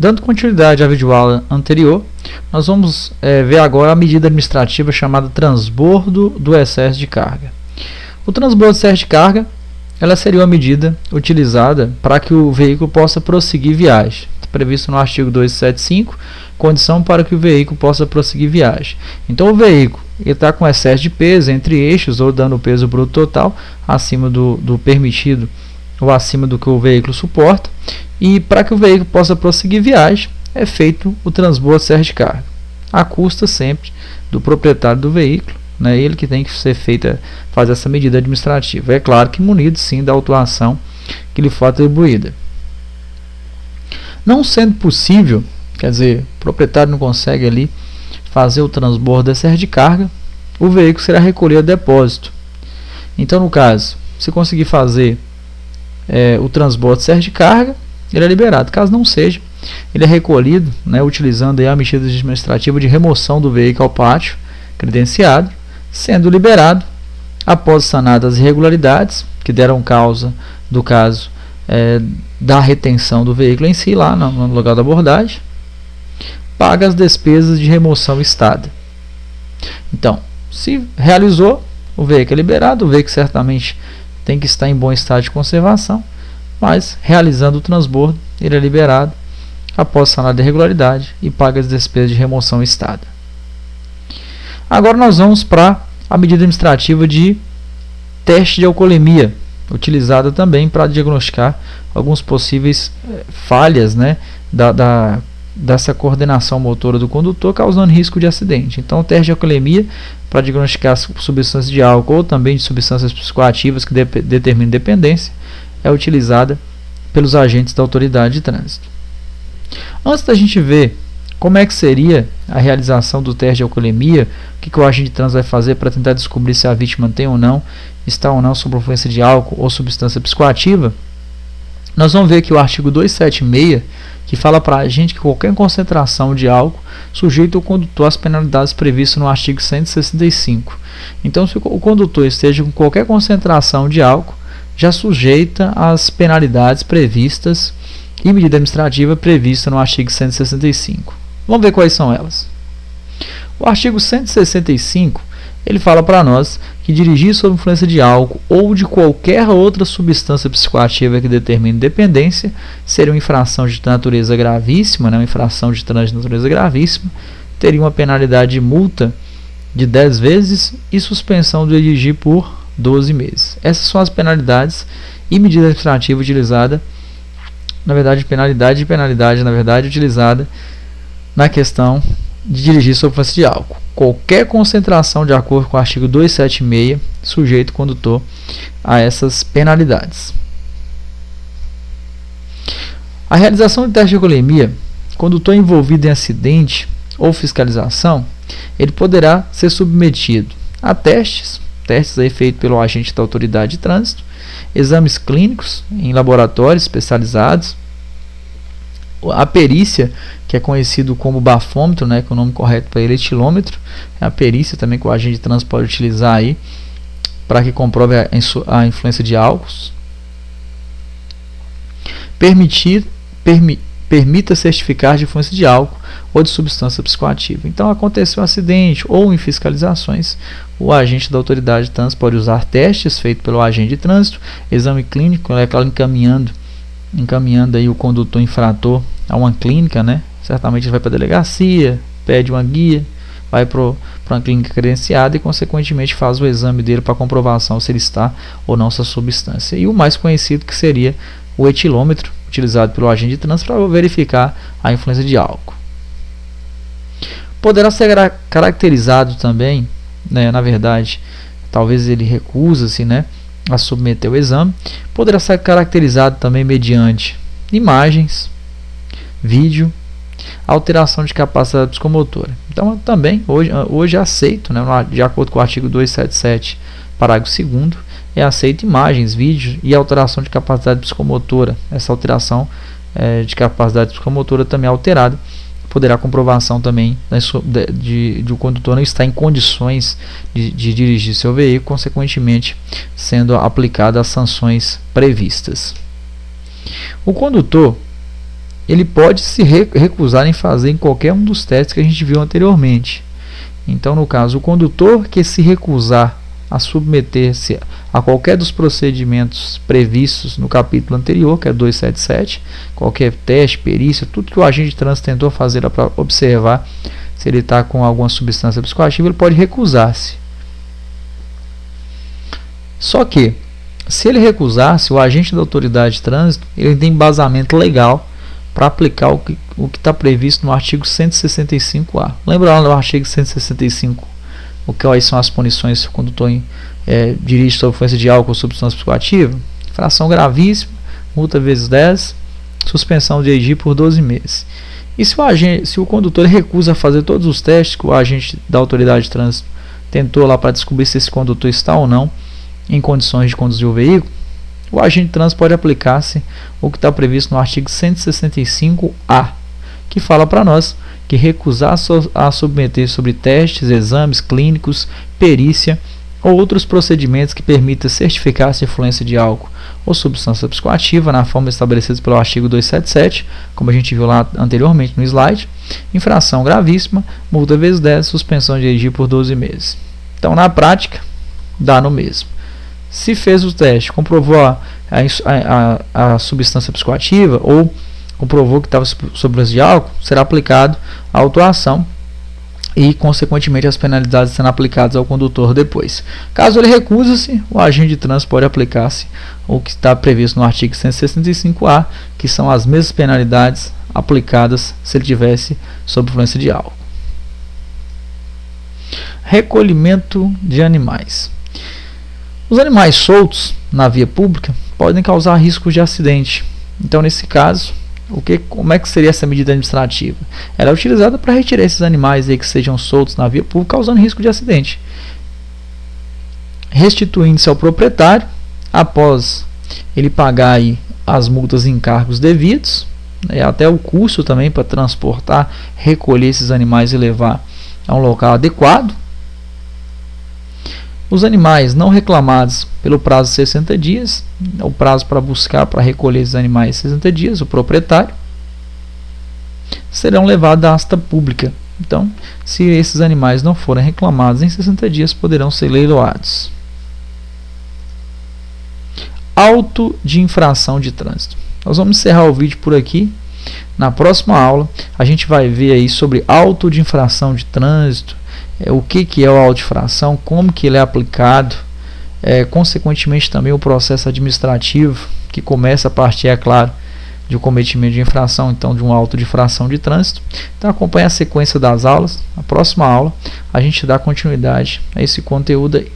Dando continuidade à videoaula anterior, nós vamos ver agora a medida administrativa chamada transbordo do excesso de carga. O transbordo do excesso de carga, ela seria uma medida utilizada para que o veículo possa prosseguir viagem. Está previsto no artigo 275, condição para que o veículo possa prosseguir viagem. Então o veículo está com excesso de peso entre eixos ou dando o peso bruto total acima do permitido ou acima do que o veículo suporta, e para que o veículo possa prosseguir viagem é feito o transbordo de excesso de carga, à custa sempre do proprietário do veículo, né? Ele que tem que ser fazer essa medida administrativa, é claro que munido sim da autuação que lhe for atribuída. Não sendo possível, quer dizer, o proprietário não consegue ali fazer o transbordo de excesso de carga, o veículo será recolhido a depósito. Então, no caso, se conseguir fazer o transbordo de excesso de carga, ele é liberado. Caso não seja, ele é recolhido, né, utilizando aí a medida administrativa de remoção do veículo ao pátio credenciado, sendo liberado após sanadas as irregularidades que deram causa do caso da retenção do veículo em si, lá no lugar da abordagem, paga as despesas de remoção estada. Então, se realizou, o veículo é liberado, o veículo certamente tem que estar em bom estado de conservação, mas realizando o transbordo, ele é liberado após sanada de irregularidade e paga as despesas de remoção estada. Agora nós vamos para a medida administrativa de teste de alcoolemia, utilizada também para diagnosticar alguns possíveis falhas, né, dessa coordenação motora do condutor, causando risco de acidente. Então, o teste de alcoolemia para diagnosticar substâncias de álcool ou também de substâncias psicoativas que determinam dependência é utilizada pelos agentes da autoridade de trânsito. Antes da gente ver como é que seria a realização do teste de alcoolemia, o que o agente de trânsito vai fazer para tentar descobrir se a vítima tem ou não, está ou não sob influência de álcool ou substância psicoativa, nós vamos ver aqui o artigo 276, que fala para a gente que qualquer concentração de álcool sujeita o condutor às penalidades previstas no artigo 165. Então, se o condutor esteja com qualquer concentração de álcool, já sujeita às penalidades previstas e medida administrativa prevista no artigo 165. Vamos ver quais são elas. O artigo 165, ele fala para nós que dirigir sob influência de álcool ou de qualquer outra substância psicoativa que determine dependência seria uma infração de natureza gravíssima, né? Uma infração de trânsito de natureza gravíssima, teria uma penalidade de multa de 10 vezes e suspensão do dirigir por 12 meses. Essas são as penalidades e medida administrativa utilizada, na verdade, penalidade, na verdade, utilizada na questão de dirigir sob influência de álcool. Qualquer concentração de acordo com o artigo 276 sujeita o condutor a essas penalidades. A realização de teste de alcoolemia, condutor envolvido em acidente ou fiscalização, ele poderá ser submetido a testes aí feitos pelo agente da autoridade de trânsito, exames clínicos em laboratórios especializados, a perícia, que é conhecido como bafômetro, né, que o nome correto para ele é etilômetro, é a perícia também que o agente de trânsito pode utilizar aí para que comprove a influência de álcools. Permita certificar de influência de álcool ou de substância psicoativa. Então, aconteceu um acidente ou em fiscalizações, o agente da autoridade de trânsito pode usar testes feitos pelo agente de trânsito, exame clínico, encaminhando aí o condutor infrator a uma clínica, né? Certamente ele vai para a delegacia, pede uma guia, vai para uma clínica credenciada e consequentemente faz o exame dele para comprovação se ele está ou não essa substância. E o mais conhecido que seria o etilômetro, utilizado pelo agente de trânsito para verificar a influência de álcool. Poderá ser caracterizado também, né, na verdade, talvez ele recusa-se, né, a submeter o exame, poderá ser caracterizado também mediante imagens, vídeo, alteração de capacidade psicomotora. Então, também, hoje é aceito, né, de acordo com o artigo 277, parágrafo 2º, é aceito imagens, vídeos e alteração de capacidade psicomotora. Essa alteração de capacidade psicomotora também é alterada. Poderá comprovação também de o condutor não estar em condições de dirigir seu veículo, consequentemente sendo aplicadas as sanções previstas. O condutor ele pode se recusar em fazer em qualquer um dos testes que a gente viu anteriormente. Então, no caso, o condutor que se recusar a submeter-se a qualquer dos procedimentos previstos no capítulo anterior, que é 277, qualquer teste, perícia, tudo que o agente de trânsito tentou fazer para observar se ele está com alguma substância psicoativa, ele pode recusar-se. Só que, se ele recusar-se, o agente da autoridade de trânsito ele tem embasamento legal para aplicar o que está previsto no artigo 165A. Lembra lá no artigo 165, o que são as punições se o condutor dirige sob influência de álcool ou substância psicoativa? Infração gravíssima, multa vezes 10, suspensão de dirigir por 12 meses. E se o condutor recusa fazer todos os testes que o agente da autoridade de trânsito tentou lá para descobrir se esse condutor está ou não em condições de conduzir o veículo, o agente de trânsito pode aplicar-se o que está previsto no artigo 165A, que fala para nós que recusar a submeter sobre testes, exames clínicos, perícia ou outros procedimentos que permitam certificar-se influência de álcool ou substância psicoativa na forma estabelecida pelo artigo 277, como a gente viu lá anteriormente no slide, infração gravíssima, multa vezes 10, suspensão de dirigir por 12 meses. Então, na prática, dá no mesmo. Se fez o teste, comprovou a substância psicoativa ou comprovou que estava sob influência de álcool, será aplicado a autuação e, consequentemente, as penalidades sendo aplicadas ao condutor depois. Caso ele recuse-se, o agente de trânsito pode aplicar-se o que está previsto no artigo 165A, que são as mesmas penalidades aplicadas se ele tivesse sob influência de álcool. Recolhimento de animais. Os animais soltos na via pública podem causar riscos de acidente. Então, nesse caso, como é que seria essa medida administrativa? Ela é utilizada para retirar esses animais aí que sejam soltos na via pública, causando risco de acidente, restituindo-se ao proprietário após ele pagar aí as multas e encargos devidos, até o custo também para transportar, recolher esses animais e levar a um local adequado. Os animais não reclamados pelo prazo de 60 dias, o prazo para buscar, para recolher esses animais 60 dias, o proprietário, serão levados à asta pública. Então, se esses animais não forem reclamados em 60 dias, poderão ser leiloados. Auto de infração de trânsito. Nós vamos encerrar o vídeo por aqui. Na próxima aula, a gente vai ver aí sobre auto de infração de trânsito, o que é o auto de infração, como que ele é aplicado, consequentemente também o processo administrativo, que começa a partir, é claro, de um cometimento de infração, então de um auto de infração de trânsito. Então acompanhe a sequência das aulas. Na próxima aula a gente dá continuidade a esse conteúdo aí.